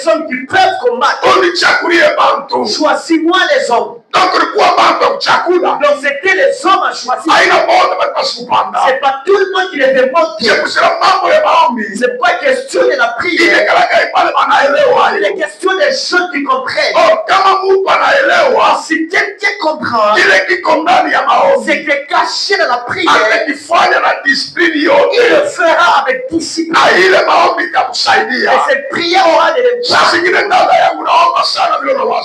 personnes qui peuvent combattre. Choisis-moi les hommes. Donc c'était les hommes à choisir. C'est pas tout le monde qui les demande. C'est pas question de la prière. C'est la question des choses qui comprennent. Si quelqu'un comprend, c'est que caché dans la prière, il le fera avec discipline. Et cette prière aura des résultats.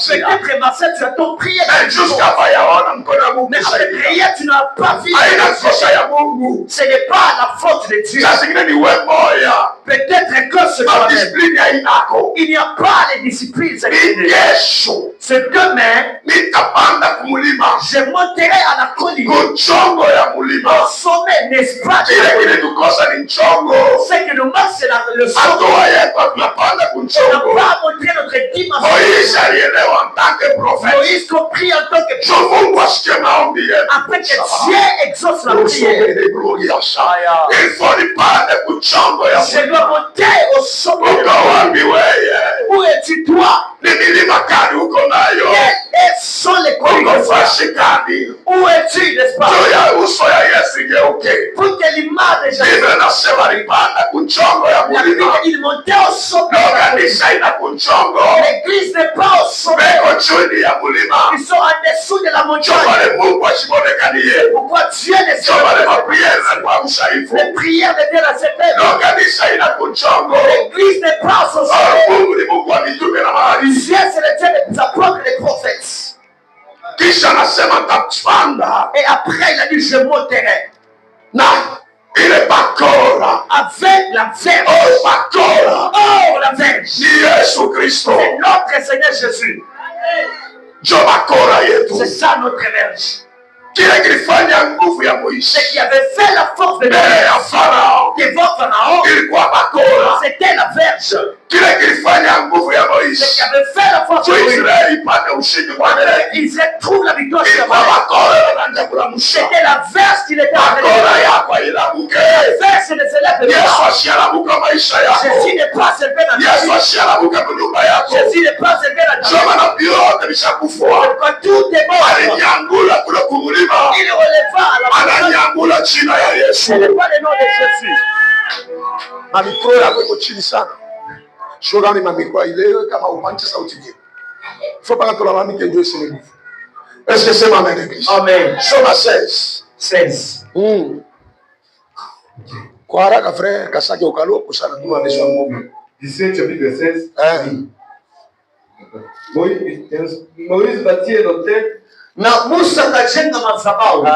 Peut-être ma sœur, tu as ton prière. Mais cette prière, tu n'as pas vu. Ce n'est pas la faute de Dieu. Peut-être que ce il n'y a pas les disciplines. Ce demain, je monterai à la colline. Au sommet, n'est-ce pas? Ce que nous manque, c'est le sommet. On n'a pas montré notre dimension. Moïse compris en tant que prophète. Après que Dieu exauce la prière, je dois monter au sommet. Où es-tu toi? Quels sont les collines? Où es-tu, n'est-ce pas? Pour que l'image de Jésus, il montait au sommet. L'église n'est pas au sommet. Ils sont en dessous de la montagne. Pourquoi Dieu ne sait pas? Les prières deviennent acceptées. L'église n'est pas au sommet. Dieu, c'est le Dieu des apôtres et des prophètes. Et après, il a dit, je monterai. Il est bakora. Avec la verge. Oh, bakora. Oh, la verge. C'est notre Seigneur Jésus. C'est ça notre verge. C'est qui avait fait la force de Dieu devant Pharaon. C'était la verge. C'est qui avait fait la force de Dieu. Israël trouve la victoire sur la c'était la verge qui était en train de la verge ne s'élève pas. Jésus n'est pas élevé dans la vie. Jésus n'est pas élevé dans la vie. Quand tout est mort, il releva à la puissance. Ce n'est pas le nom de Jésus. Est-ce que c'est ma mère d'église? Amen. Soma 16. 16. Kwa haraka frère Kasake ukalo kusana tu amesha Mungu. 17 chapitre 16. Moïse bâtit un hôtel. Na Musa kajenga madhabahu.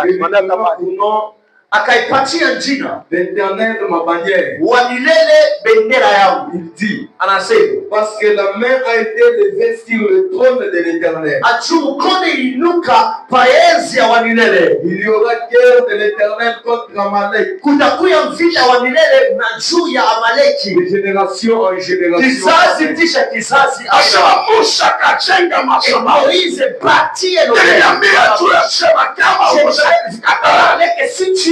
Akaipatia jina l'Éternel de ma bannière. Wanilele bendera yangu. Il dit, anasema parce que la main a été levée sur le trône de l'Éternel. Mkono iliinuka paenzi ya Wanilele. Il y aura guerre de l'Éternel contre Amalek. Kutakuya vita Wanilele na juu ya Amaleki. De génération en génération. Kizazi kisha kizazi. Asema Musa kajenga madhabahu. Moïse bâtit un hôtel. Niliambia tu yasema kama usikatala.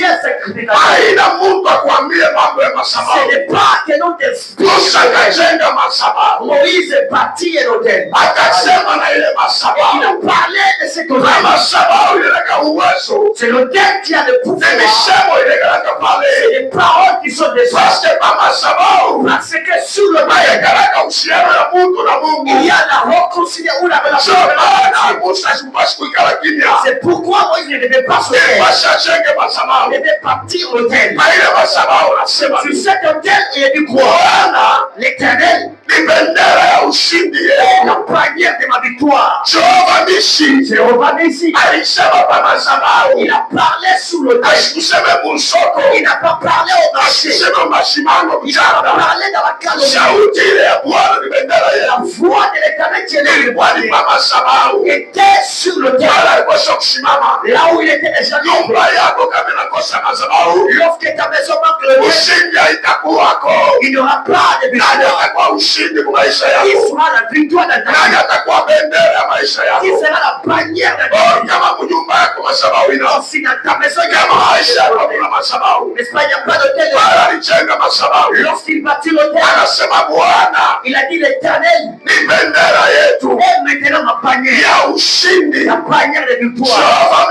Haina Mungu akwambie mambo ya madhabahu. Ce n'est pas que l'on t'explique. Musa kajenga madhabahu. Moïse bâtit un hôtel. Akasema na ile madhabahu. Il a parlé de cet hôtel. Na madhabahu ile na uwezo. C'est l'hôtel qui a le pouvoir. C'est les paroles qui sont des parce que sur le il y a la réconciliation ou la relation. C'est pourquoi Moïse ne devait pas se faire. Il devait partir au hôtel. Sur cet hôtel, il y a du quoi? L'Éternel. La bannière de ma victoire. Jéhovah Nissi. Il a parlé sous l'autel. Il n'a pas parlé au marché. Il a parlé dans la cale. La voix de l'Éternel qui était sur l'autel. Là où il était déjà libre. Lorsque ta maison manque le Il n'y aura pas de victoire. Qui sera la victoire dans ta vie? Qui sera la bannière de ta vie? Si dans ta maison il y a n'est-ce pas, il n'y a pas d'hôtel. Lorsqu'il bâtit l'hôtel, il a dit l'Éternel est maintenant ma bannière. La bannière de victoire.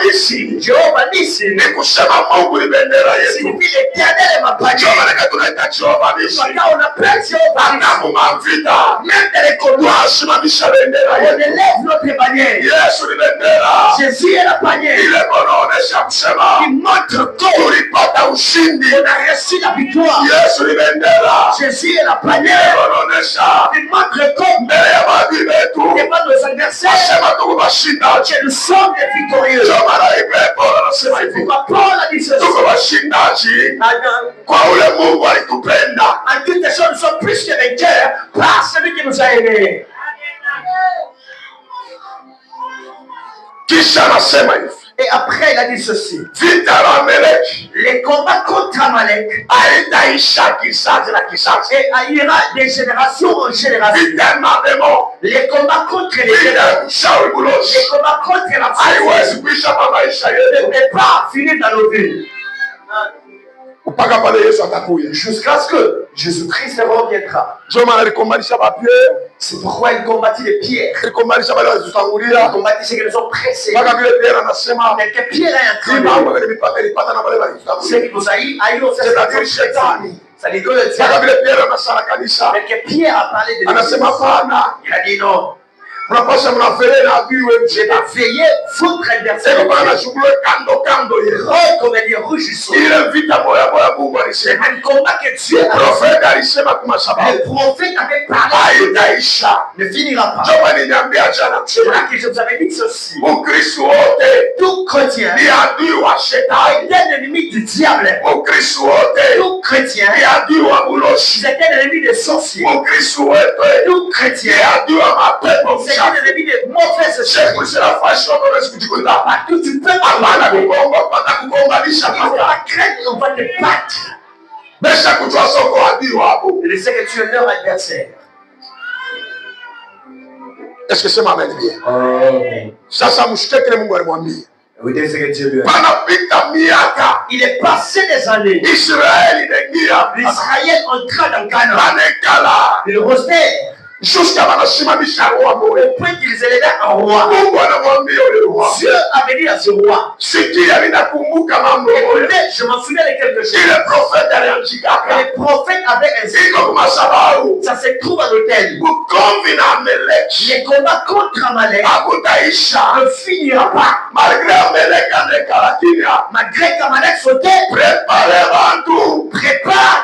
Jéhovah Nissi signifie l'Éternel est ma bannière. Quand on appelle Jéhovah Nissi, même dans les combats, on élève notre bannière. Jésus est la bannière. Il montre qu'on a reçu la victoire. Jésus est la bannière. Il montre qu'on devant nos adversaires que nous sommes des victorieux. C'est pourquoi Paul a dit ceci. En toutes les choses, nous sommes plus que vainqueurs par celui qui nous a aimés. Et après, il a dit ceci. Les combats contre Amalek. Et ira des générations en génération. Les combats contre les combats contre la famille ne peuvent pas finir dans nos vies. Jusqu'à ce que Jésus-Christ reviendra. C'est pourquoi il combattit les pierres. Il combattit ceux qui nous ont pressés. Mais que Pierre est en train de c'est qu'il nous a eu ça lui donne le diable. Mais que Pierre a parlé de l'église. Il a dit non. Je vais veiller votre adversaire. Comme elle dit rougissant. Un combat que Dieu a fait. Le prophète avait parlé. Ne finira pas. C'est là que je vous avais dit ceci. Tout chrétien est un ennemi du diable. Tout chrétien est un ennemi des sorciers. Tout chrétien est un ennemi de mauvaises choses. Partout tu peux on va craindre, on va te battre. Et je sais que tu es leur adversaire. Est-ce que c'est ma main bien? Sasa mshtekele Mungu alimwambia. Il est passé des années. L'Israël entra dans Canaan. Il restait. Jusqu'à au point qu'ils élevaient un roi. Dieu avait dit à ce roi. Écoutez, je m'en souviens de quelque chose. Le prophète avait ainsi. Ça se trouve à l'hôtel. Les combats contre Amalek ne finira pas. Malgré qu'Amalek sautait, prépare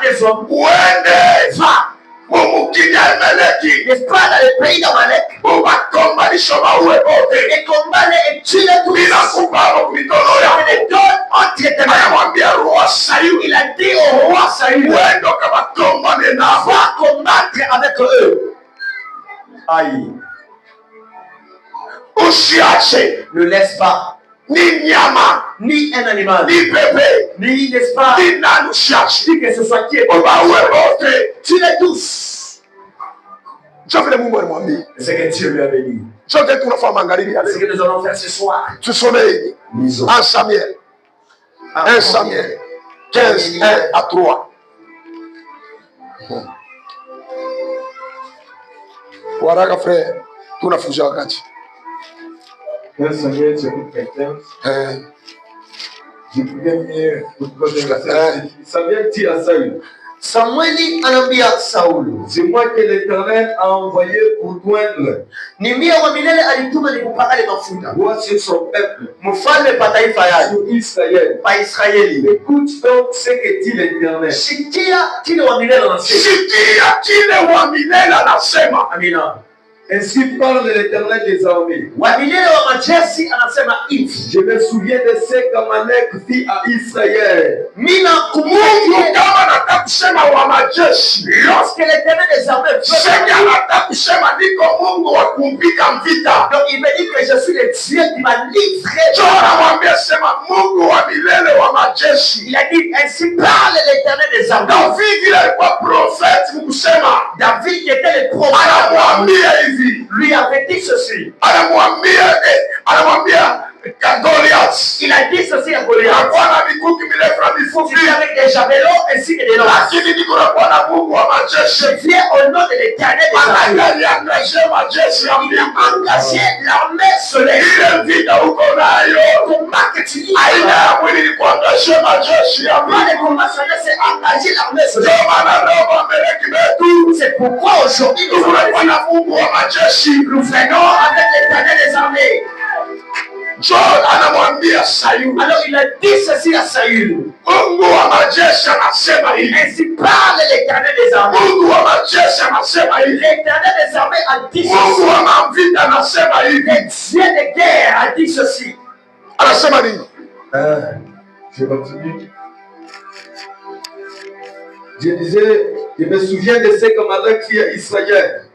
des hommes. Va. N'est-ce pas dans le pays d'Amalek? Et combat-les et tue-les tous. Il les donne entre tes mains. Il a dit au roi Saül, va combattre avec eux. Aïe. Ne laisse pas ni nyama, ni un animal, ni bébé, ni n'est-ce pas, ni ni que ce soit qui est tu les tous. C'est que Dieu lui avait dit. C'est que nous allons faire ce soir. Tu sommeilles. 1 Samuel. 1 Samuel 15, 1 à 3. Waraka frère, tunafuja wakati. 1 Samuel chapitre 15. Samuel dit à Saül. Samuel anambia Saul, c'est moi que l'Éternel a envoyé pour joindre. Vois sur son peuple, sur Israël. Écoute donc ce que dit l'Éternel. Amina. Ainsi parle l'Éternel des armées. Je me souviens de ce qu'Amalek fit à Israël. Lorsque l'Éternel des armées donc il me dit que je suis le Dieu qui m'a livré. Il a dit ainsi parle l'Éternel des armées. était le prophète, lui avait dit ceci. Il a dit ceci à Goliath. Tu viens avec des javelots ainsi que des lances. Je viens au nom de l'Éternel des armées. Il a engagé l'armée céleste. Comment que tu dis? Moi, le combat céleste, c'est engager l'armée céleste. C'est pourquoi aujourd'hui nous venons avec l'Éternel des armées. Alors il a dit ceci à Saül. Ainsi parle l'Éternel des armées. L'Éternel des armées a dit ceci. Le Dieu de guerre a dit ceci. Je continue. Je disais, je me souviens de ce qu'Amalek fit à Israël.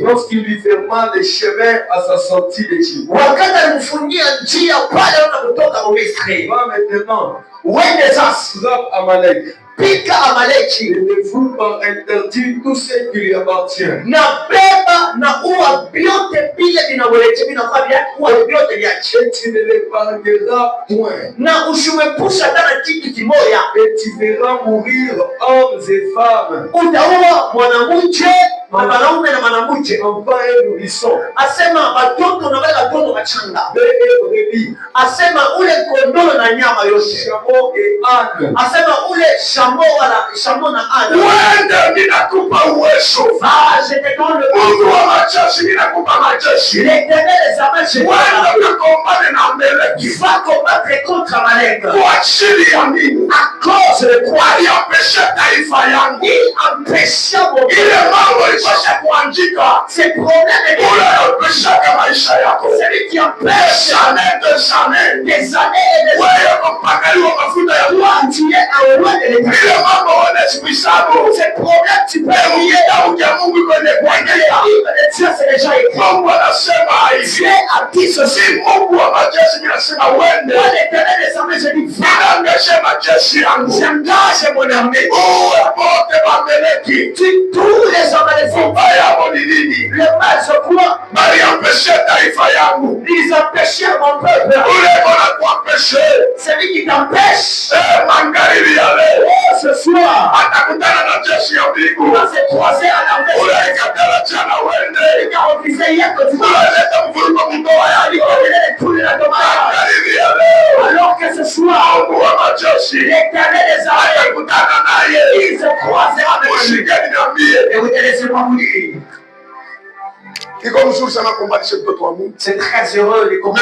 Lorsqu'il lui ferma le chemin à sa sortie d'Égypte. Va maintenant, frappe Amalek. Pika Amaleki. Et le foule par interdire tout ce qui lui appartient. Na beba na uwa biote bile vinaweleche vinafaa vyake uwa biote vyake. Et tu ne l'épargneras point. Na usiwepusha hata kitu kimoja. Et tu verras mourir hommes et femmes. Utaua mwanamke na mwanaume na mwanamke. Enfants et nourrissons. Asema watoto na wale watoto wachanga. Brebis. Asema ule kondoo na nyama yote. Chameau et âne. Asema ule chameau na âne. Wende ninakupa uwezo. Je te donne le Mungu wa majeshi ninakupa majeshi. L'Éternel des armées. Wende ukakombane na Amaleki. Va combattre contre Amalek. Kwa ajili ya nini? À cause de quoi? Aliempesha taifa yangu. Il empêcha mon ile mambo ilipasha kuandika. C'est problème de ule empeshaka maisha yako. Celui qui empêche des années et des années. Wewe mpakali wa mafuta ya toi tu es loin de l'Éternel. ile mambo wanasimisabo. C'est problème tu peux ouye Daudi ya Mungu kwenye kuandika. Dieu c'est déjà écrit. Mungu anasema hivi. Dieu a dit ceci. Mungu wa majeshi anasema wende. L'Éternel des armées je dis va. Engage majeshi yangu. J'engage mon armée. Uwe pote Amaleki. Tu tous les Amalécites. Ubaya wao ni nini? Le mal c'est quoi? Bali empeshe taifa yangu. Ils empêchèrent mon peuple. Ule bona kuempeshe. Celui qui t'empêche. Magharibi ya leo. Ce soir. Atakutana na jeshi ya mbingu. Dans ces 3 heures à l'armée. Ule ikatala jana wende. Il a refusé hier que tu leta mvurugo mdoa ya magharibi ya leo. Alors que ce soir. Mungu wa majeshi. L'Éternel des armées. Atakutana naye. Il se croisera avec lui. Ushikeni niambie. Et vous te laissez-moi vous dire. Iko mzuri sana kumbatisha mtoto wa Mungu. C'est très heureux les combats.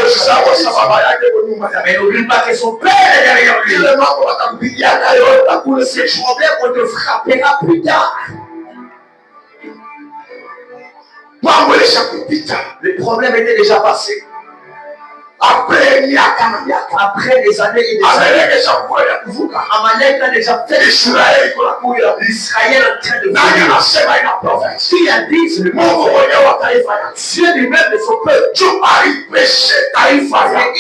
Mais n'oublie pas que son père est derrière lui. Ile mambo watampigia nayo takule Ces problèmes on te frappera plus tard. Mambo ilishakupita. Le problème était déjà passé. Après les années et des années, Amalek a déjà fait Israël en train de venir. Qui a dit le Dieu lui-même de son peuple. Et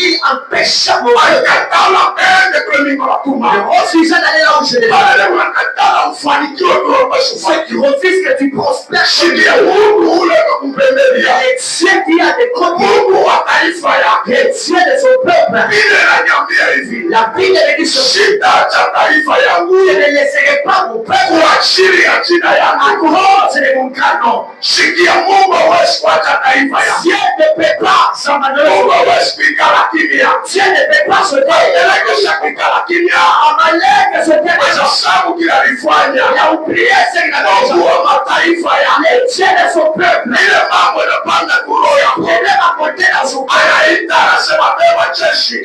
il empêcha mon peuple. Le refusant d'aller là où je l'ai ceux qui refusent que tu prospères. Et Dieu qui a des côtés. Dieu de son peuple. La Bible dit ceci. Je ne laisserai pas mon peuple à cause de mon canon. Dieu ne peut pas s'abandonner. Dieu ne peut pas se taire. Amalek se taire. Il a oublié ce qu'il a fait. Les dieux de son peuple. Il a monté dans son peuple.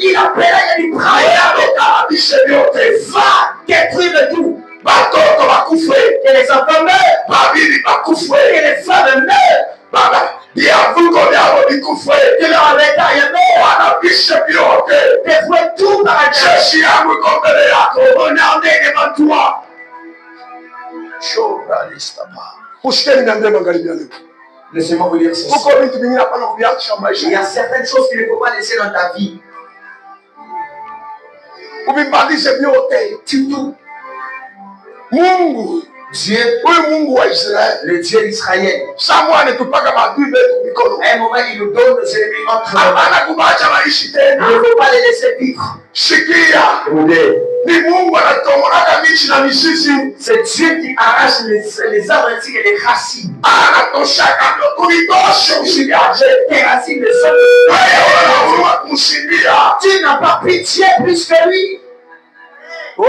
Il appelle les va détruire le tout. Que les enfants meurent. Que les femmes meurent. Que leur bétail meurt. Détruire tout par un mon armée devant toi. Laissez-moi vous dire ceci. Il y a certaines choses qu'il ne faut pas laisser dans ta vie. Surtout, Dieu, le Dieu d'Israël. À un moment, il nous donne nos ennemis entre nous. Il ne faut pas les laisser vivre. C'est Dieu qui arrache les arbres et les racines. Les racines les autres. Tu n'as pas pitié plus que lui. Oh!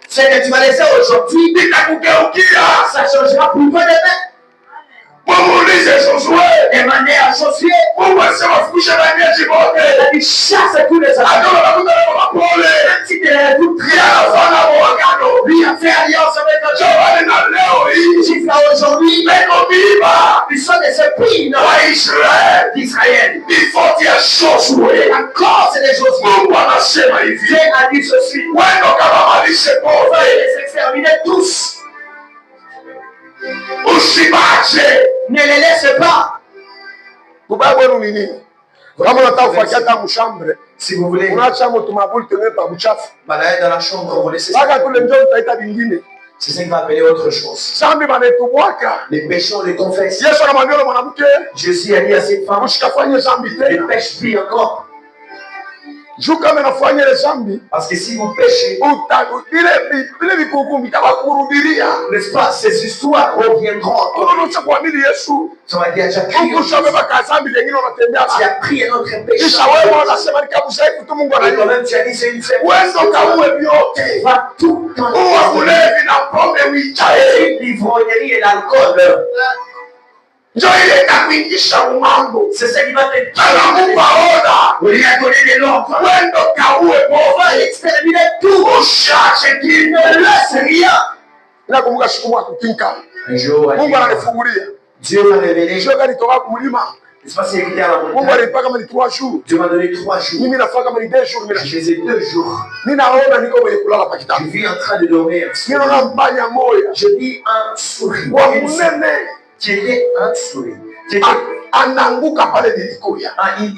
Ce que tu vas laisser aujourd'hui, ça changera pour toi demain. De manière à Josué, il a dit chasse tous les animaux. Même si tu es tout très lui a fait alliance avec toi. Jusqu'à aujourd'hui, ils sont des épines d'Israël. Encore c'est des Josué. Dieu a dit ceci. On va les exterminer tous. Ne les laisse pas. Si vous voulez, balayer dans la chambre, vous laissez ça. C'est ça qui va appeler autre chose. Les péchés, on les confesse. Jésus a dit à cette femme, les pêches pire encore. Parce que si vous péchez, n'est-ce pas, ces histoires reviendront. Ça va dire, tu as pris un autre péché. Et toi-même, tu as dit, c'est une faiblesse. Va tout dans l'ivrognerie et l'alcool. C'est ça qui va te dire. Il a donné des l'ordre. On va exterminer tout. Ne laisse rien. Un jour, Dieu m'a révélé. C'est pas si écrit à la montagne. Dieu m'a donné 3 jours. Je faisais 2 jours. Je vis en train de dormir. Je vis un sourire. Qui était un sourire.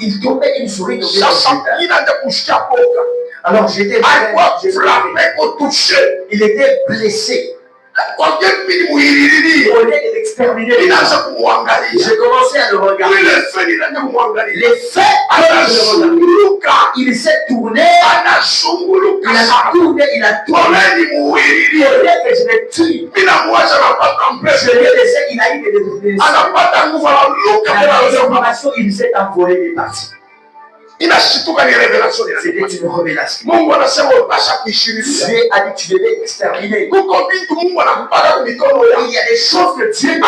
Il tombait une souris. Alors j'étais il était blessé. Au lieu de l'exterminer, j'ai commencé à le regarder. Les faits, il s'est tourné, il a tourné, il a tourné. Au lieu que je le tue, je l'ai laissé, il a eu des informations, il s'est envolé des parties. C'était une révélation. Dieu a dit tu devais exterminer. Il y a des choses que Dieu ne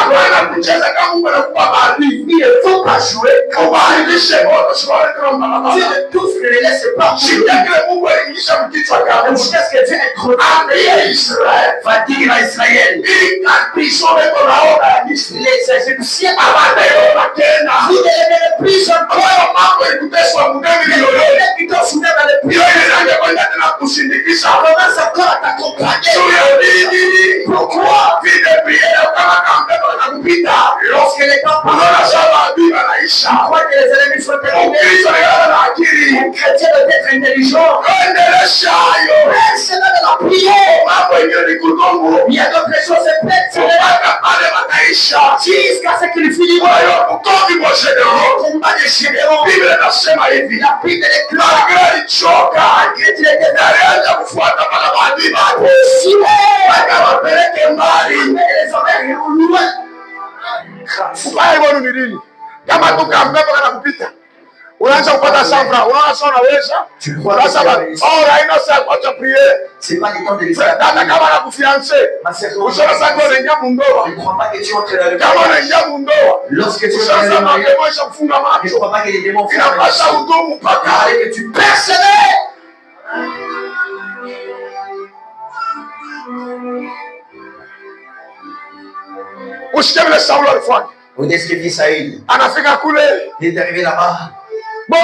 faut pas jouer. Dieu ne tous ne les laisse pas jouer. Jusqu'à ce que Dieu ait trop va dire à Israël. Les Égyptiens vous devez le plus encore. Commence encore à t'accompagner. Pourquoi? Lorsque les temps passent, crois que les ennemis sont terminés. Un chrétien doit être intelligent. C'est là de la prière. Il y a d'autres choses jusqu'à ce qu'il finisse. Le combat des généraux. La Bible déclare malgré qu'il était derrière la foi de unaanza kupata safra, unaona sasa unaweza. Sasa haina saa kwa prier. C'est pas le temps de les Dada kama na kufiance. Usora sasa unaingia mundoa. Kama unaingia mundoa. Lorsque tu sasa unaweza kufunga macho. Je crois pas que les démons font ça udomu mpaka que tu persévères. Usikie Saulo alifanya. Vous décrivez Saül. Anafika kule. Il est arrivé là-bas. Ils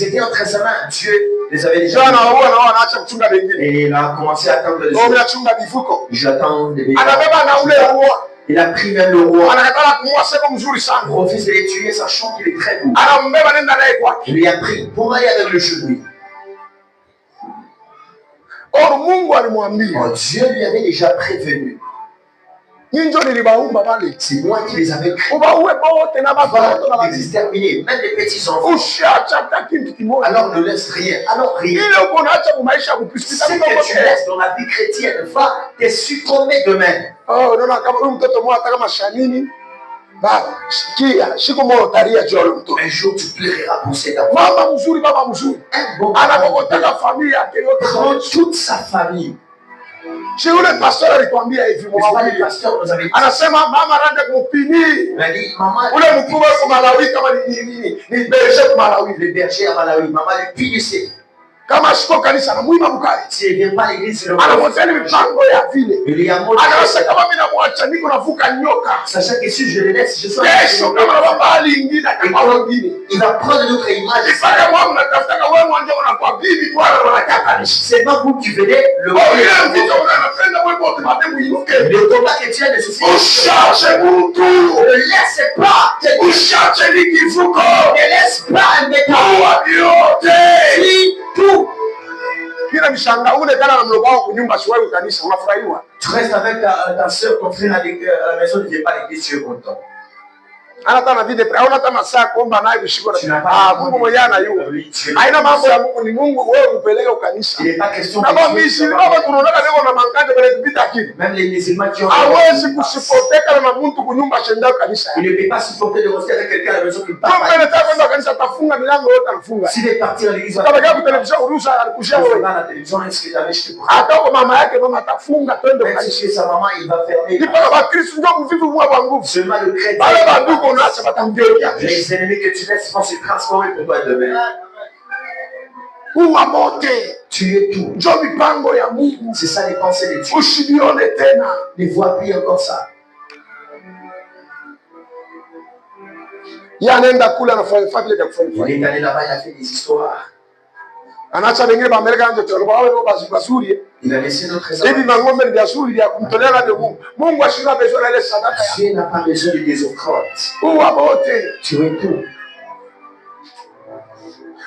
étaient entre ses mains. Dieu les avait déjà. Et il a commencé à attendre les autres. J'attends des bébés. Il a pris même le roi. Il refuse de les tuer, sachant qu'il est très beau. Il lui a pris pour aller avec le chenou. Or Mungu alimwambia. Oh, Dieu lui avait déjà prévenu. C'est moi qui les avais créés. Va les exterminer, même les petits enfants. Alors ne laisse rien. Alors rien. Ce que tu laisses dans la vie chrétienne va te succomber demain. Oh non, un jour tu pleureras pour cet enfant. Un bon prend toute sa famille. Si ule pastor alikwambia hivi anasema mama anaenda kumpini ule mkubwa kwa Malawi kama ni berger kwa Malawi, le berger à Malawi, mama le punissait. Kama siko kanisa na muima mkali. Si vient pas l'église le anamwambia mipango ya vile. Anasema kama mimi namwacha niko navuka nyoka. Sachant que si je le laisse je suis kesho kama baba ingine kama wengine. Il va prendre notre image. Sasa mwa mnatafuta wewe mwanzo unakuwa bibi tu wala unataka nishi. C'est pas vous qui venez le le combat que tu as de ceci. Uchache mtu. Ne laisse pas. Uchache likivuko. Ne laisse pas un détail. Si tout. Kila mshanga ule kana na mlogo wako kunyumba shwari kanisa unafurahiwa. Tu restes avec ta sœur ton frère à la maison, ne viens pas à l'église, tu es content. Anataka vile hauna kama saa kuomba naye kushika. Mungu mwenyewe anayua. Haina mambo ya Mungu, ni Mungu wewe upeleke kanisa. Il n'est pas question de baba misi baba tunaona leo na manganje pale kupita akili. Même les musulmans qui ont hawezi kusipoteka na mtu kunyumba shenda kanisa. Il ne peut pas supporter de rester avec quelqu'un à la maison qui parle. Kama anataka kwenda kanisa tafunga milango yote anafunga. S'il est parti à l'église, kama kwa televisheni uruhusa alikushia wewe. Dans la télévision est-ce que j'avais jeté pour hata kwa mama yake mama atafunga twende kanisa. Chez sa maman il va fermer. Ni kwa Kristo ndio mvivu mwa wa nguvu. Seulement le chrétien. Bale banduko unaacha batamgeuka. Les ennemis que tu laisses vont se transformer pour toi demain. Uwa mote. Tu es tout. Ndio mipango ya Mungu. C'est ça les pensées de Dieu. Usibione tena. Ne vois plus encore ça. Yanaenda kula anafanya vile vya kufanya. Il est allé là-bas, il a fait des histoires. Anaacha wengine ba Amerika nje tu wao bazuri. Il a laissé notre trésor. Hivi mangombe ndio azuri ya kumtolea na Mungu. Mungu ashina besoin na ile sadaka ya. Dieu n'a pas besoin de des offrandes. Uwa mote. Tu es tout.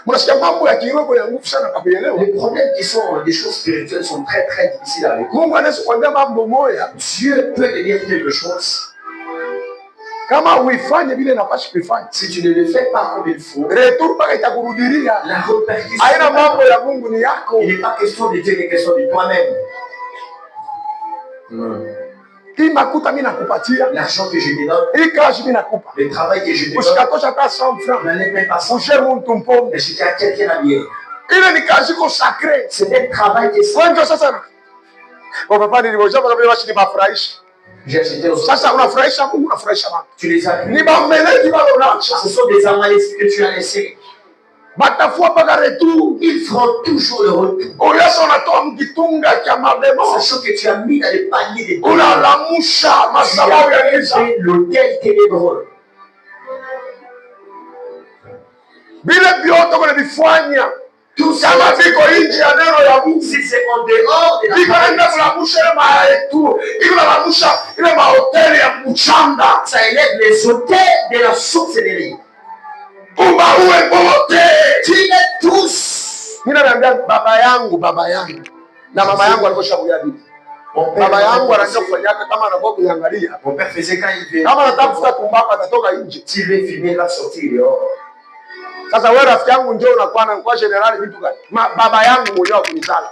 Mnasikia mambo ya kiroho ya nguvu sana kuelewa. Les problèmes qui sont des choses spirituelles sont très très difficiles à résoudre. Mungu anaweza kuambia mambo moja. Dieu peut te dire quelque chose. Kama uifanye vile napaswa kuifanya. Si tu ne le fais pas comme il faut, retour paka itakurudilia. La répercussion. Haina mambo ya Mungu ni yako. Il n'est pas question de Dieu, il est question de toi-même. Makuta mimi nakupatia. L'argent que je te donne. Hii kazi mimi nakupa. Le travail que je te donne. Usikatosha hata 100 francs. Ne paye pas 100. Ushe mtu mpombe. Mais j'étais à quelqu'un à bière. Ile ni kazi consacrée. C'est un travail qui est sacré. Wengi sasa. Papa nilivyoja kama vile washi ni mafurahisha. Sasa unafurahisha Mungu, unafurahisha watu. Tu les as. Ni bambelezi wao unaacha. Ce sont des amaleks que tu as laissés. Batafua paka retour. Ils feront toujours le retour. Oyasa unatoa mkitunga cha mabemo. Sachant que tu as mis dans les paniers des démons. Unalamusha masabau ya giza. L'hôtel ténébreux. Bile vyote kwa vifanya. Kama viko nje ya neno ya Mungu. Si c'est en dehors de la parole. Ikaenda kulamusha ile maetu. Ikulamusha ile mahoteli ya mchanga. Ça élève les hôtels de la sorcellerie. Ubaue bote. Tuez tous. Mimi naambia baba yangu. Na mama yangu aliposhabuya bibi. Baba yangu anataka kufanya kama anakuwa kuangalia. Mon père faisait quand il vient. Kama anatafuta kumbaka atatoka nje. S'il veut filmer, il va sortir dehors. Sasa wewe rafiki yangu njoo unakuwa na kwa general vitu gani? Baba yangu mwenyewe kunizala.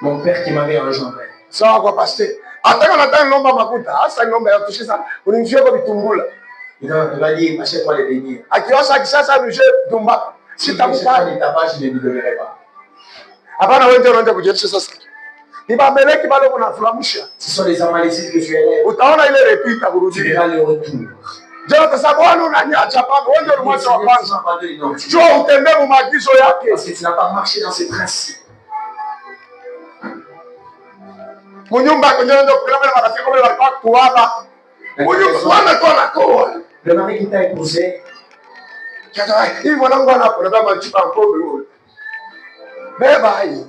Mon père qui m'avait engendré. Sawa kwa pasteur. Ataka nataka ngomba makuta. Hasa ngomba ya kushisa. Unimshie kwa vitungula. Il va dire achète-moi les beignets. Akiosha kisasa mje tumbaka. Sitamkali tabac, je ne lui donnerai pas. Hapana wewe ndio unaanza kujetisha sasa. Ni babeleki bado kuna fulamusha. Ce sont les amalécites que tu élèves. Utaona ile repeat kurudi. Tu verras le retour. Jana kwa sababu wale unaniacha pale, wewe ndio mwanzo wa kwanza. Njoo utembee mu maagizo yake. Parce que tu n'as pas marché dans ses principes. Munyumba kwenye ndio kuna wale marafiki wale walikuwa kuaba. Munyumba wana kwa. Le mari qui t'a épousé. Kata hii mwanangu anapo na baba chupa mkombe huo. Beba hii.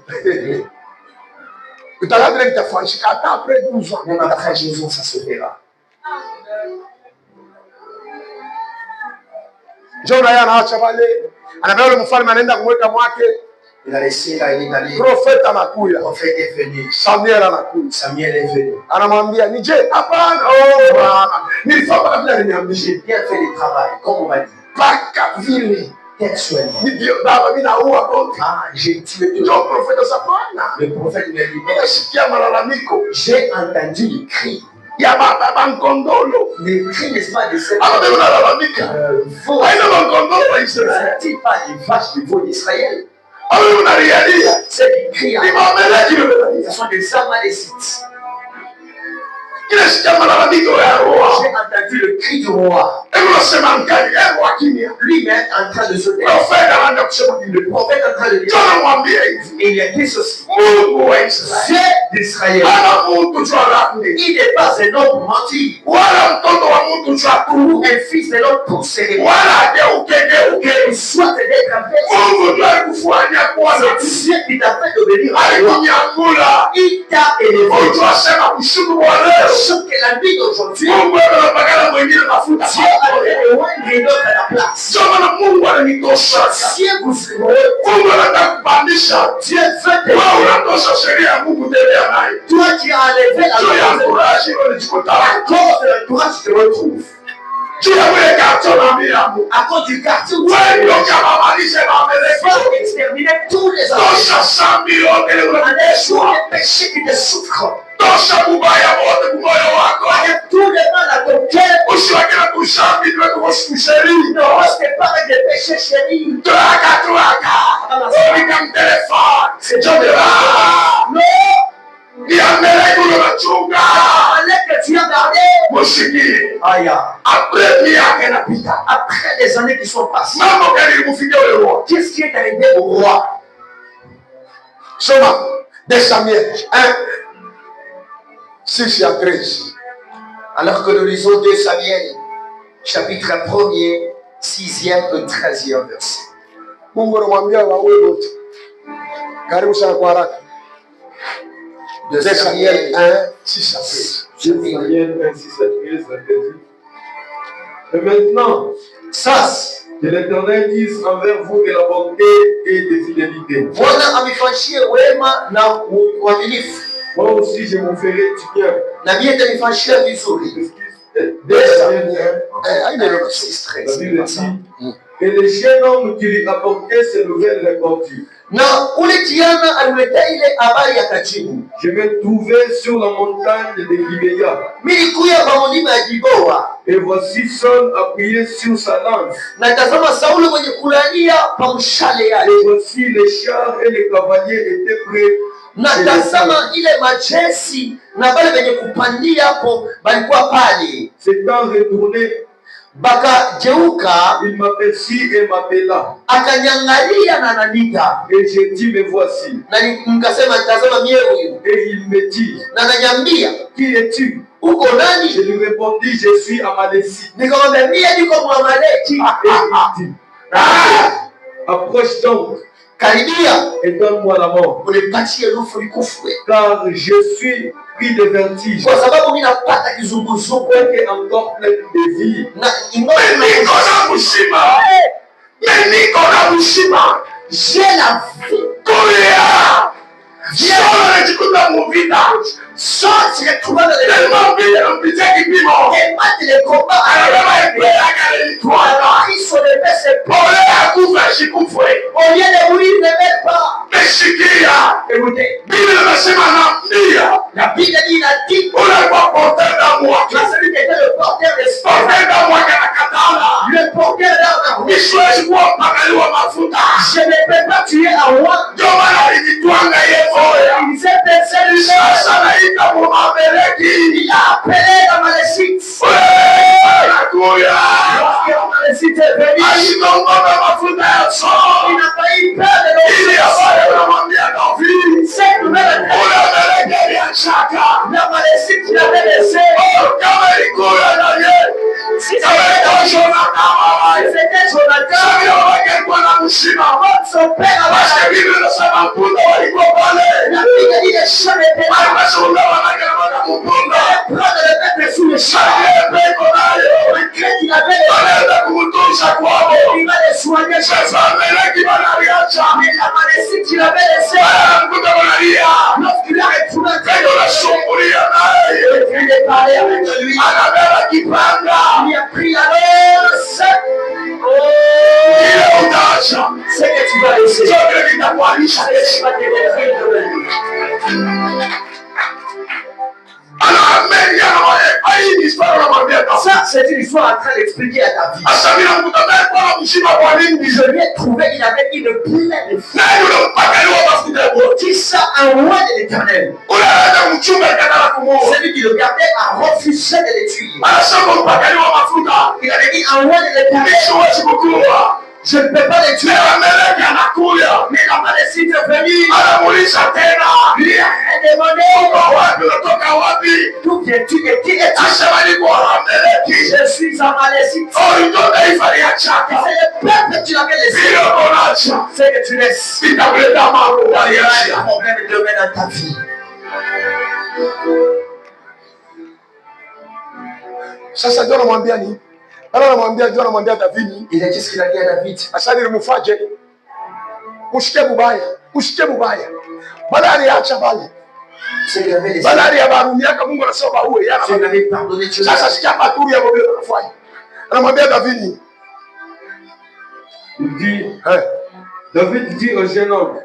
Utalabira kitafanyika hata après 12 ans. Même après 12 ans ça se verra. Njoo na yeye anaacha pale. Anabeba yule mfalme anaenda kumweka mwake. Il a laissé là, il est allé. Prophète anakuya. Le prophète est venu. Samuel anakuya. Samuel est venu. Anamwambia nije hapana. Oh bwana. Nilifanya vile aliniambia. J'ai bien fait le travail, comme on m'a dit. Paka vile. Textuellement. Ndio baba mimi naua kote. Ah, j'ai tué tout. Ndio prophète sapana. Le prophète m'a dit. Nimesikia malalamiko. J'ai entendu les cris. Ya baba nkondolo. Les cris, n'est-ce pas, de cette Aba unalalamika. veau. Haina nkondolo wa Israeli. Ce n'est pas les vaches de veau d'Israël. Aba unalialia. C'est qui crient. Ni mameleki unalalia. Ce sont des Amalécites. Nimesikia malalamiko ya roho. J'ai entendu le cri du roi. Unasema mkali yeye wakimia. Lui-même en train de se taire. Prophète anaanza kusema nini? Le prophète en train de dire. Jana mwambie hivi. Et il a dit ceci. Mungu wa Israeli. Dieu d'Israël. Ana mtu jwalani. Il n'est pas un homme pour mentir. Wala mtoto wa mtu jwaturu. Un fils de l'homme pour se réveiller. Wala geuke. Il soit d'être un père. Mungu ndiye alikufanya kuwa na C'est Dieu qui t'a fait devenir un roi. alikunyangula. Il t'a élevé. Mtu asema kushukuru wa leo. Ce que la vie d'aujourd'hui. Mungu anapakana mwingine mafuta. Dieu a fait loin de l'autre à la place. Sio maana Mungu ananitosha. Dieu vous Mungu anataka kupandisha. Dieu veut te Wewe unatosha sheria ya Mungu tembea nayo. toi qui as enlevé la Juu ya loi de kurashi unajikuta. à cause de la loi, tu te retrouves. Juu ya wale kato na miramu. À cause du quartier où tu Wewe ndio es, kama malisha na mbele. va exterminer tous les hommes. Tosha sambi yote ile Enlève tous unateswa. les péchés qui te souffrent. Tosha kubaya wote kumoyo wako. Enlève tout le mal à ton cœur. Usiweke na kushambi ndio kusheri. Ne reste pas avec des péchés chéris. Tuaka. Ulika mtelefoni. Sijodera. Non, Niambele kulo nachunga. enlève que tu as gardé. Mushiki. Aïe. Après miaka inapita. Après des années qui sont passées, Mambo gani ilikufikia wewe roho? qu'est-ce qui est arrivé au roi? Soma 2 Samuel 1 6 à 13. Alors que nous lisons 2 Samuel, chapitre 1er, 6e et 13e verset. Mungu anamwambia wawe wote. Karibu sana kwa haraka. 2 2 Samuel Samuel 1 6 à 13. Samuel 1, 6 à 13, ça te dit. Et maintenant, Sasa, que l'Éternel dise envers vous de la bonté et de fidélité. Bwana amefanyia wema na uaminifu. Moi aussi, je vous ferai du bien. Na mimi nitamfanyia vizuri. 2 Samuel 1, Haina neno. 6, la 13. Bible dit, et le jeune homme qui lui apportait ses nouvelles répondit, Na ule kijana aliletea ile habari akajibu, je vais trouver sur la montagne de Gibea. nilikuya kwa mlima ya Gilboa, Et voici Saul appuyé sur sa lance. na tazama Sauli mwenye kulalia pa mshale Et yale, voici les chars et les cavaliers étaient prêts. na tazama ile majesi na wale wenye kupandia hapo balikuwa pale. S'étant retourné, Bakageuka, il m'aperçut et m'appela. akanyangalia na ananiita, Et je dis, me voici. na nikasema tazama mie huyu, Et il me dit, na ananiambia qui es-tu? uko Je nani? lui répondis, je suis Amalécite. Nikamwambia mie niko Mwamaleki. Et il dit, approche donc Karibia et donne-moi la mort, unipatie rufu nikufwe, car je suis pris de vertige kwa sababu mimi napata kizunguzungu et encore plein de vie. na ingawa Niko na mshima. Niko na mshima. j'ai la vie. Kulia. Sio anajikuta muvita. Sorti les combats de Tellement vile mpitia kipimo. et mate les combats. Anabeba ipea kale litwala. Ils sont des personnes. Ole akufa shikufwe. Au lieu de mourir, ne meurent pas. Meshikia. Écoutez, Biblia inasema naambia. la Bible dit, il a dit, Ule kwa porteur damu wake. que celui qui était le porteur d'espoir, Porteur damu wake anakatala. le porteur d'armes, Misiwezi kuwa mpakaliwa mafuta. je ne peux pas tuer un roi. Ndio maana alijitwanga yemoya. Il s'est pensé lui-même. Sasa naita Muhameleki. Il a appelé la Malécite. Anakuya. Lorsque la Malécite est venue, Alitongoza mafuta ya il Sauli. n'a pas eu peur de Ili nos ambayo unamwambia Daudi. cette nouvelle Ule Amaleki aliachaka. la Malécite qu'il avait laissé. Kama ilikuwa na yeye. Si Kama ilikuwa na kama c'était Jonathan, Samuel wake alikuwa na mshima. son père Basi avait Biblia inasema mpunda walikuwa pale. la Bible dit les champs étaient là. Akashuhudia wanawake na mpunda. Prendre le peuple sous le champ. Aliyepeko nayo. Le crainte qu'il avait, Wanaenda kumtunza kwao. il va les soigner. Sasa Amaleki wanaliacha. Mais unasumbulia naye. Anabeba kipanga. Ile utaacha. Sote nitakualisha Yesu. Ça, c'est une histoire en train d'expliquer à ta vie. Je lui ai trouvé, il avait une pleine de feu. Dis ça à un roi de l'Éternel. Celui qui le gardait a refusé de le tuer. Il avait dit un roi de l'Éternel. Je ne peux pas les tuer. Mais la maladie de venir. Lui a demandé. D'où viens-tu et qui es-tu? Je suis en Malaisie. C'est le peuple que tu l'avais laissé. C'est que tu laisses. Il y a un problème de domaine dans ta vie. Sasa John anamwambia nini? John anamwambia David. Il a dit ce qu'il a dit à David. Asali mfaje. Ushike mubaya. Bala aliacha bale. Bala aliabarumiaka Mungu anasema uwe yana. Sasa sikia maturi ya Biblia anafanya. Anamwambia David. David dit au jeune homme.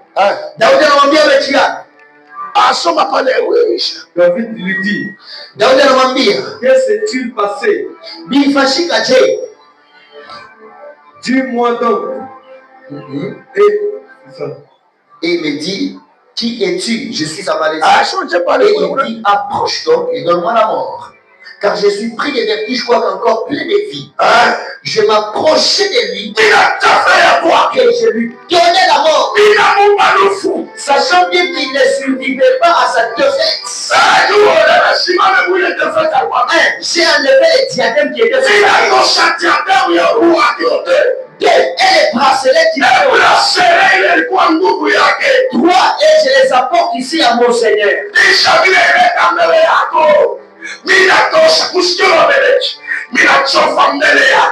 Daudi anamwambia Mekia. Asoma pale wewe. David lui dit. Daudi anamwambia. Que s'est-il passé? Bifashika je? Dis-moi donc. Et il me dit, qui es-tu? Je suis à Malaisie. Et il dit, approche donc et donne-moi la mort. Car je suis pris de vertige, quoique encore plein de vie. Je m'approchais de lui et je lui donnais la mort. Sachant bien qu'il ne survivait pas à sa défaite. J'ai enlevé les diadèmes qui étaient sur la et les bracelets qui étaient toi et je les apporte ici à mon Seigneur.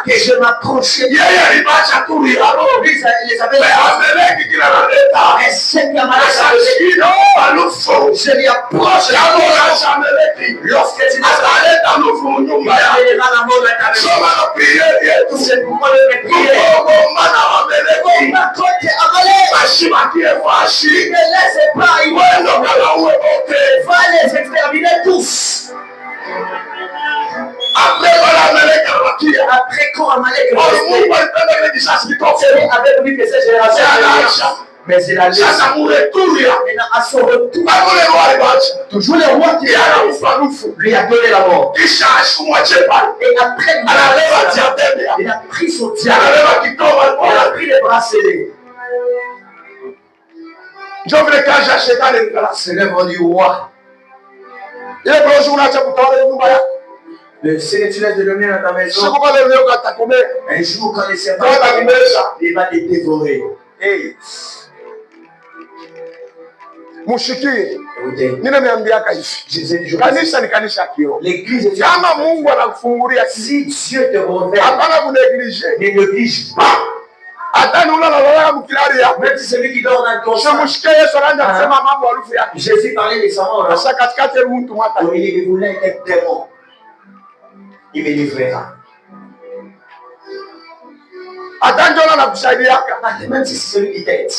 Que je m'approchais. Les je lui approche. Lorsque tu c'est pourquoi le prier. Ne laissez pas, il va les exterminer tous. Après quand Amalek avait voulu que ces générations, mais il a laissé à son retour. Toujours le roi qui lui a donné la mort. Et après, il a pris son diable. Il a pris les bracelets. C'est l'œuvre du roi. Le Seigneur, tu laisses de l'homme dans ta maison. Un jour, quand les serpents il va les dévorer. Hey. Mushikie. Nimeambiaka hivi. Kanisa ni kanisa kiroho. Kama Mungu anakufungulia si Dieu te révèle. Hapana kuneglige. Ne néglige pas. Hata nula la mkilaria. Même si celui qui dort dans ton sang. Mushikie Yesu anaanza kusema mambo alufu yake. Jésus parlait décemment. Sasa katikati ya mtu mata. Il voulait être démon. Il me livrera. Hata njoo na kusaidiaka. Même si c'est celui qui t'aide.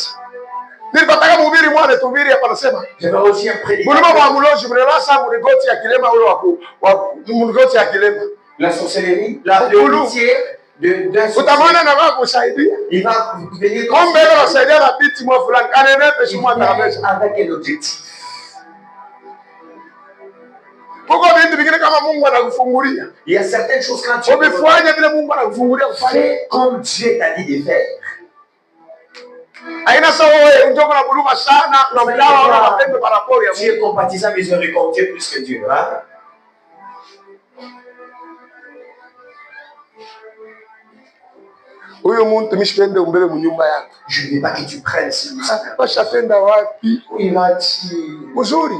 Nilipataka mhubiri mwana tuhubiri hapa nasema. J'avais aussi un prédicateur. Mulimo wa muloji mlelasa mligoti ya kilema ule wa mligoti ya kilema. La sorcellerie, le métier d'un utamwona na wako kusaidia. Il va venir comme mbele wasaidia na biti mwa fulani kanenepe shimwa tarabesha. Avec un objectif. Pourquoi vitu vingine kama Mungu anakufungulia? Il y a certaines choses quand tu fais vile Mungu anakufungulia ufanye. Fais comme Dieu t'a dit de faire. Aina sawa wewe unjoka na buluma sana na mlawa na mapembe parapori ya Mungu. Dieu compatissant miséricordieux plus que Dieu, hein? Huyo muntu mishipende umbele mu nyumba yako. Je ne veux pas que tu prennes celui-ci. Bashapenda wapi? Il va dire mzuri.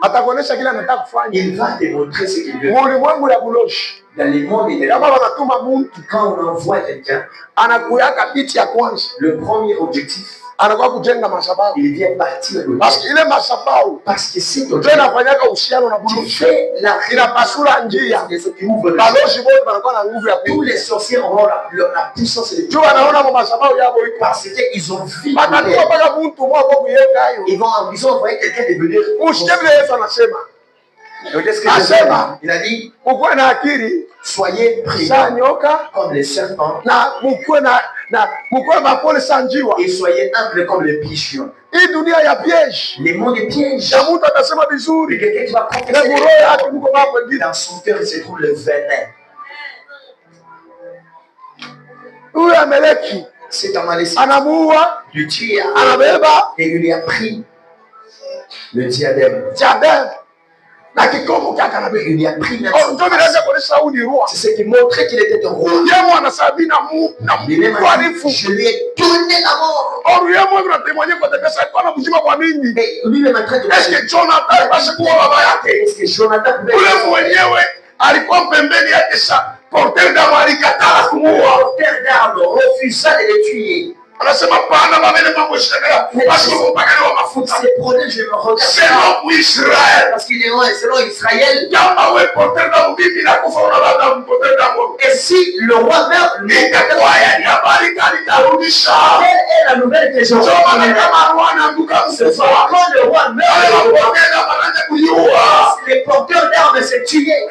Atakuonesha kile anataka kufanya. Il va te montrer ce qu'il veut. Mungu ya buloshi. Dans les mondes et kama wanatuma muntu quand on envoie quelqu'un, anakuyaka biti ya kwanza. Le premier objectif, anakuwa kujenga madhabahu. Il vient bâtir le Parce qu'il est madhabahu. Parce que c'est ton Ndio inafanyaka uhusiano na Mungu. Inapasula njia. Balozi wote wanakuwa na nguvu ya tous les sorciers auront la puissance de Dieu. Anaona kwa madhabahu yao iko. Parce qu'ils ont vu. Ils ont envoyé quelqu'un de venir. Il a dit, soyez prudents comme les serpents et soyez humbles comme les pigeons. Les mots de piège. Et quelqu'un qui va confesser dans son cœur, il se trouve le venin. C'est un maléfice. Du tuer et il lui a pris le diadème. Il lui a pris même c'est ce qui montrait qu'il était un roi. Je lui ai donné la mort. Et lui-même en train de est-ce que Jonathan alikuwa pembeni yake sa porteur d'arme alikataa kumuua. Porteur d'arme refusa de le tuer. Anasema pana babele mambo shaka parce que mpaka wa mafuta. C'est problème je me regarde. Selon Israël parce qu'il est loin selon Israël. Kama wewe porteur d'arme bibi na kufa unalala porteur d'arme. Et si le roi meurt, itakuwa ya habari kali tarudisha. Quelle est la nouvelle que je reçois? Kama roi anguka msefa. Quand le roi meurt, les porteurs d'armes se tuent.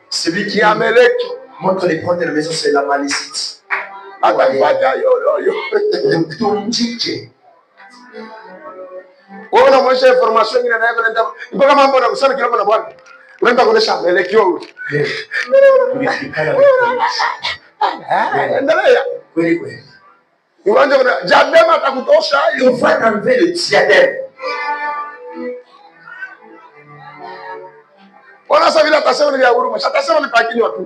Celui qui Amalek montre les portes de la maison, c'est la malécite. Wewe unamwonyesha information nyingine nayo kwenda mpaka mambo na kusana kidogo na bwana. Unaenda kuonesha Amalek yao. Endelea. Kweli kweli. Uwanja kuna diadème atakutosha il va enlever le diadème.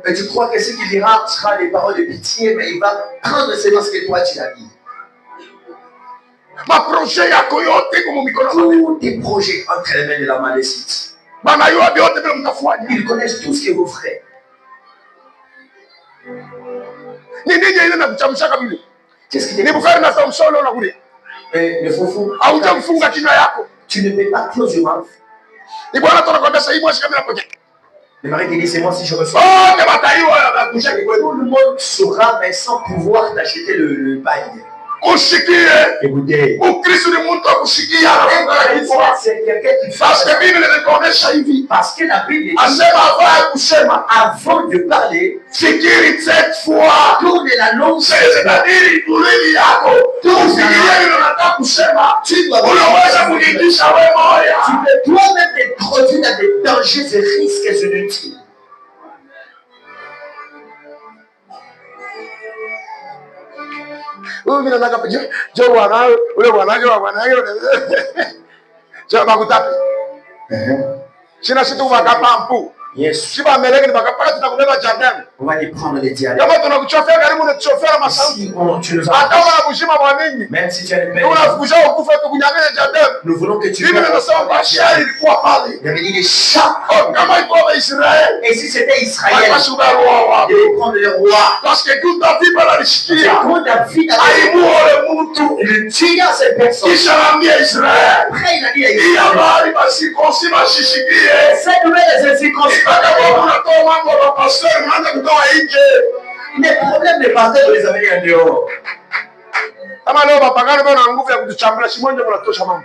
Et tu crois que ce qu'il dira sera les paroles de pitié, mais il va prendre seulement ce que toi tu as dit. Tous tes projets entre les mains de la malécite. Ils connaissent tout ce que vous ferez. Qu'est-ce qui te le foufou. Tu ne peux pas close your mouth. Le mari qui dit c'est moi si je reçois. Tout le monde saura mais sans pouvoir t'acheter le bail. Écoutez. C'est quelqu'un qui fait. Parce que la Bible dit avant de parler, tourne la langue. Tu peux toi-même être produit dans des dangers et risques inutiles. Yes. On va les prendre les diadèmes. Même si tu as une nous voulons que tu il avait dit les chats. Et si c'était Israël, il allait prendre le roi. Parce que tout David va la risquer. Il tue à cette personne. Après il a dit à Israël. Cette nouvelle est circoncis. Les problèmes des pasteurs, les amener en dehors.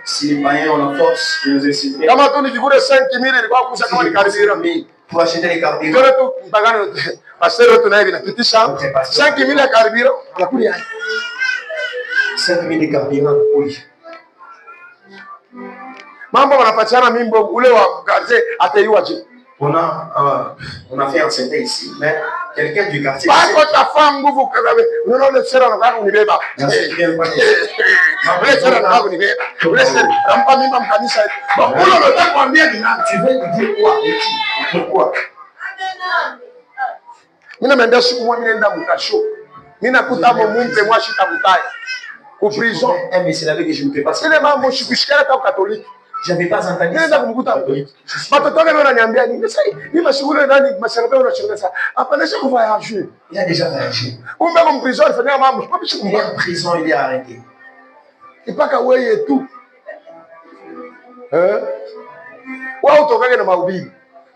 Si les païens ont la force de nous inciter pour acheter les carburants, 5 000 de carburants, oui. On a fait un synthèse ici, mais quelqu'un du quartier. Tu veux lui dire quoi? Pourquoi? Mais c'est la vie que je ne peux pas. J'avais pas entendu ça. Il a déjà voyagé. Il est en prison, il est arrêté. Et pas qu'à ouais tout.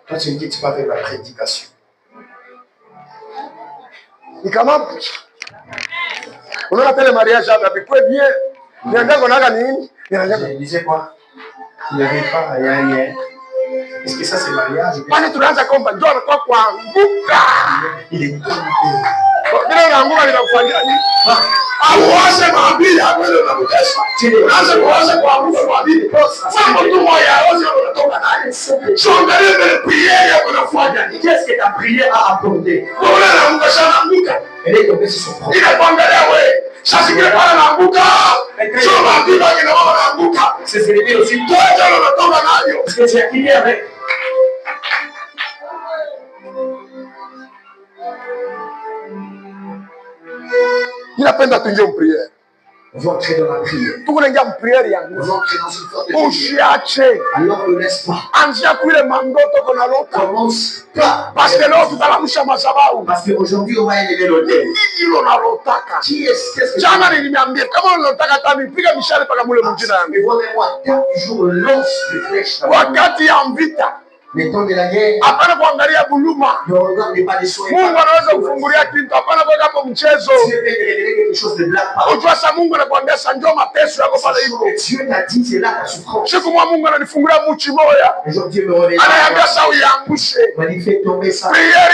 Toi, tu ne quittes pas avec la prédication. Et comment on a fait le mariage avec quoi bien. Je disais quoi? Il n'y avait pas, il n'y a rien. Est-ce que ça c'est mariage? Il est tombé. Qu'est-ce que ta prière a apporté? Elle est tombée sur son propre. C'est ce qu'il dit aussi. Parce que tu as quitté avec. Il a peine d'atteindre une prière. On va entrer dans la prière. Tout le monde a une prière. On va entrer dans une forte prière. Alors ne laisse pas. Commence pas. Parce que l'autre dans la bouche à Masabaou. Parce qu'aujourd'hui on va élever l'autel. Qui est-ce que c'est? Mais moi, 4 jours lance de flèches. Le temps de la guerre. Ne regarde pas les soins. Dieu peut te révéler quelque chose de blague. Dieu t'a dit c'est là ta souffrance. Aujourd'hui me réveille. Il m'a dit fais tomber ça. Prière.